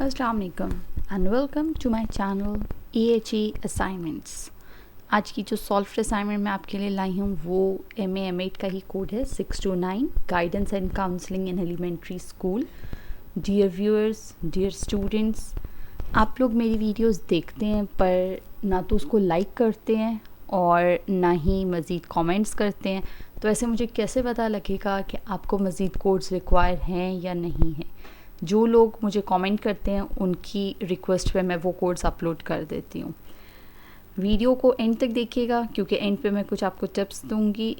अस्सलाम वालेकुम and welcome to my channel AHE assignments. आज की जो सॉल्व असाइनमेंट मैं आपके लिए लाई हूँ वो MA M8 का ही कोड है 629 guidance and counselling in elementary school. Dear viewers, dear students, आप लोग मेरी वीडियोस देखते हैं पर ना तो उसको लाइक करते हैं और ना ही मज़ीद कमेंट्स करते हैं, तो ऐसे मुझे कैसे पता लगेगा कि आपको मज़ीद कोड्स रिक्वायर हैं या नहीं हैं। जो लोग मुझे कमेंट करते हैं उनकी रिक्वेस्ट पे मैं वो कोड्स अपलोड कर देती हूँ। वीडियो को एंड तक देखिएगा क्योंकि एंड पे मैं कुछ आपको टिप्स दूंगी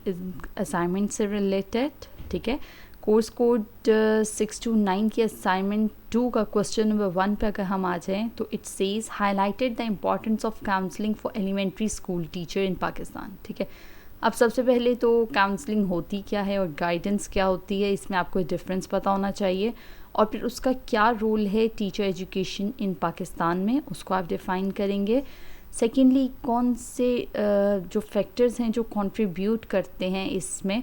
असाइनमेंट से रिलेटेड, ठीक है। कोर्स कोड 629 की असाइनमेंट 2 का क्वेश्चन नंबर 1 पे अगर हम आ जाएँ तो it says highlighted the importance of counselling for elementary school teacher in Pakistan, ठीक है। अब सबसे पहले तो काउंसलिंग होती क्या है और गाइडेंस क्या होती है, इसमें आपको डिफरेंस पता होना चाहिए, और फिर उसका क्या रोल है टीचर एजुकेशन इन पाकिस्तान में, उसको आप डिफ़ाइन करेंगे। सेकेंडली, कौन से जो फैक्टर्स हैं जो कंट्रीब्यूट करते हैं इसमें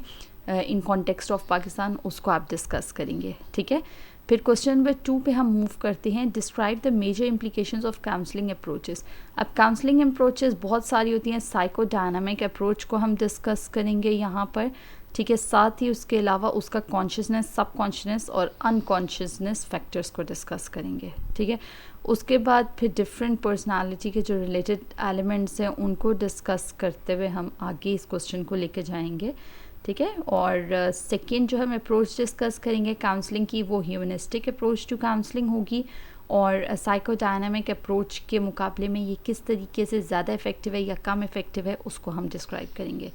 इन कॉन्टेक्स्ट ऑफ पाकिस्तान, उसको आप डिस्कस करेंगे, ठीक है। फिर क्वेश्चन नंबर 2 पे हम मूव करते हैं, describe the major implications of counselling approaches. अब काउंसलिंग अप्रोचेस बहुत सारी होती हैं, साइकोडायनामिक अप्रोच को हम डिस्कस करेंगे यहाँ पर, ठीक है। साथ ही उसके अलावा उसका कॉन्शियसनेस, सब कॉन्शियसनेस और अनकॉन्शियसनेस फैक्टर्स को डिस्कस करेंगे, ठीक है। उसके बाद फिर डिफरेंट पर्सनालिटी के जो रिलेटेड एलिमेंट्स हैं उनको डिस्कस करते हुए हम आगे इस क्वेश्चन को लेके जाएंगे, ठीक है। और सेकेंड जो हम अप्रोच डिस्कस करेंगे काउंसलिंग की, वो ह्यूमनिस्टिक अप्रोच टू काउंसलिंग होगी, और साइकोडायनामिक अप्रोच के मुकाबले में ये किस तरीके से ज़्यादा इफ़ेक्टिव है या कम इफ़ेक्टिव है उसको हम डिस्क्राइब करेंगे।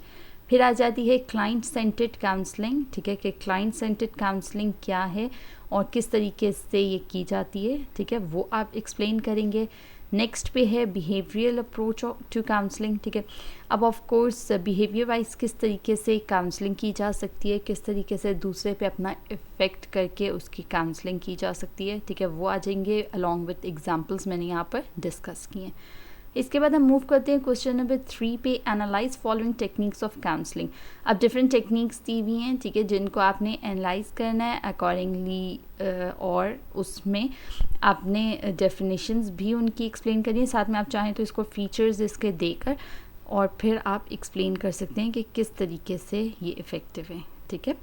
फिर आ जाती है क्लाइंट सेंटर्ड काउंसलिंग, ठीक है, कि क्लाइंट सेंटर्ड काउंसलिंग क्या है और किस तरीके से ये की जाती है, ठीक है, वो आप एक्सप्लेन करेंगे। नेक्स्ट पे है बिहेवियरल अप्रोच टू काउंसलिंग, ठीक है। अब ऑफ कोर्स बिहेवियर वाइज किस तरीके से काउंसलिंग की जा सकती है, किस तरीके से दूसरे पे अपना इफ़ेक्ट करके उसकी काउंसलिंग की जा सकती है, ठीक है, वो आ जाएंगे अलॉन्ग विथ एग्जांपल्स मैंने यहाँ पर डिस्कस किए हैं। इसके बाद हम मूव करते हैं क्वेश्चन नंबर 3 पे, analyse following techniques of counselling. अब डिफरेंट टेक्निक्स दी हुई हैं, ठीक है, जिनको आपने एनालाइज करना है अकॉर्डिंगली, और उसमें आपने डेफिनेशंस भी उनकी एक्सप्लेन करनी है। साथ में आप चाहें तो इसको फीचर्स इसके देकर और फिर आप एक्सप्लेन कर सकते हैं कि किस तरीके से ये इफ़ेक्टिव है, ठीक है।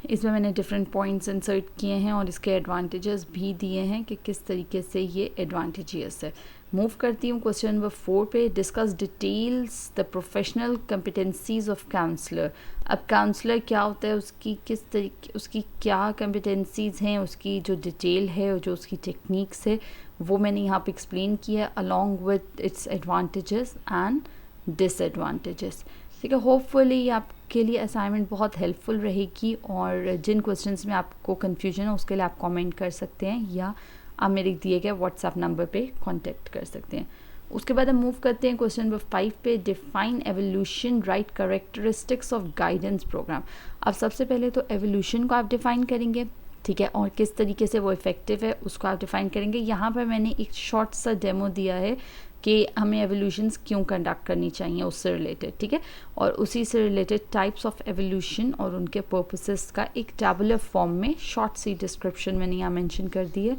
इसमें मैंने डिफरेंट पॉइंट्स इंसर्ट किए हैं और इसके एडवांटेजेस भी दिए हैं कि किस तरीके से ये एडवांटेजियस है। मूव करती हूँ क्वेश्चन नंबर 4 पे, discuss details the professional competencies of counsellor. अब काउंसलर क्या होता है, उसकी किस तरीके, उसकी क्या कम्पिटेंसीज हैं, उसकी जो डिटेल है और जो उसकी टेक्निक्स है वो मैंने यहाँ पे एक्सप्लेन किया है along with its advantages and disadvantages, ठीक है। होपफुली ये आपके लिए असाइनमेंट बहुत हेल्पफुल रहेगी, और जिन क्वेश्चंस में आपको कन्फ्यूजन है उसके लिए आप कमेंट कर सकते हैं या आप मेरे दिए गए व्हाट्सएप नंबर पे कांटेक्ट कर सकते हैं। उसके बाद हम मूव करते हैं क्वेश्चन नंबर 5 पे, define evolution right characteristics of guidance programme. अब सबसे पहले तो एवोल्यूशन को आप डिफ़ाइन करेंगे, ठीक है, और किस तरीके से वो इफ़ेक्टिव है उसको आप डिफ़ाइन करेंगे। यहाँ पर मैंने एक शॉर्ट सा डेमो दिया है कि हमें एवोल्यूशंस क्यों कंडक्ट करनी चाहिए उससे रिलेटेड, ठीक है, और उसी से रिलेटेड टाइप्स ऑफ एवोल्यूशन और उनके पर्पसेस का एक टैबुलर फॉर्म में शॉर्ट सी डिस्क्रिप्शन मैंने यहाँ मेंशन कर दी है।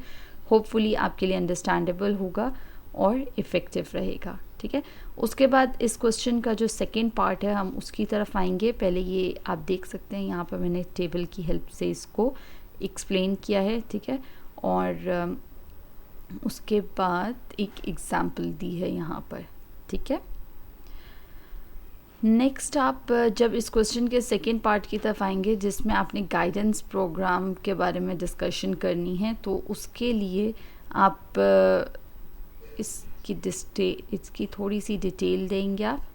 होपफुली आपके लिए अंडरस्टैंडेबल होगा और इफ़ेक्टिव रहेगा, ठीक है। उसके बाद इस क्वेश्चन का जो सेकेंड पार्ट है हम उसकी तरफ आएंगे। पहले ये आप देख सकते हैं यहाँ पर मैंने टेबल की हेल्प से इसको एक्सप्लेन किया है, ठीक है, और उसके बाद एक एग्जाम्पल दी है यहाँ पर, ठीक है। नेक्स्ट आप जब इस क्वेश्चन के सेकेंड पार्ट की तरफ आएंगे जिसमें आपने गाइडेंस प्रोग्राम के बारे में डिस्कशन करनी है, तो उसके लिए आप इसकी थोड़ी सी डिटेल देंगे आप।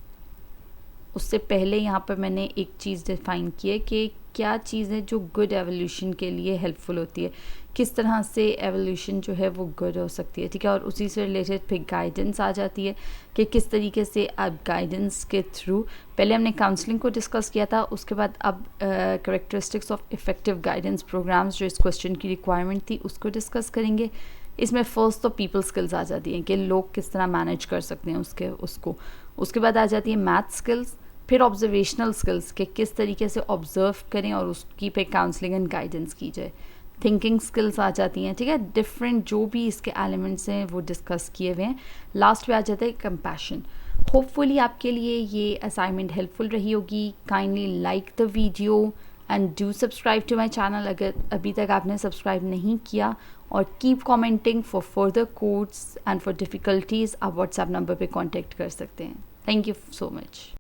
उससे पहले यहाँ पर मैंने एक चीज़ डिफाइन की है कि क्या चीज़ है जो गुड एवोल्यूशन के लिए हेल्पफुल होती है, किस तरह से एवोल्यूशन जो है वो गुड हो सकती है, ठीक है। और उसी से रिलेटेड फिर गाइडेंस आ जाती है कि किस तरीके से आप गाइडेंस के थ्रू, पहले हमने काउंसलिंग को डिस्कस किया था, उसके बाद अब characteristics of effective guidance programmes जो इस क्वेश्चन की रिक्वायरमेंट थी उसको डिस्कस करेंगे। इसमें फर्स्ट तो पीपल स्किल्स आ जाती हैं कि लोग किस तरह मैनेज कर सकते हैं उसको। उसके बाद आ जाती है मैथ स्किल्स, फिर ऑब्जर्वेशनल स्किल्स के किस तरीके से ऑब्जर्व करें और उसकी पे काउंसलिंग एंड गाइडेंस की जाए। थिंकिंग स्किल्स आ जाती हैं, ठीक है, डिफरेंट जो भी इसके एलिमेंट्स हैं वो डिस्कस किए हुए हैं। लास्ट पे आ जाता है कंपैशन। होपफुली आपके लिए ये असाइनमेंट हेल्पफुल रही होगी। Kindly like the video and do subscribe to my channel अगर अभी तक आपने सब्सक्राइब नहीं किया, और keep commenting for further codes and for difficulties आप व्हाट्सएप नंबर पे कांटेक्ट कर सकते हैं। Thank you so much.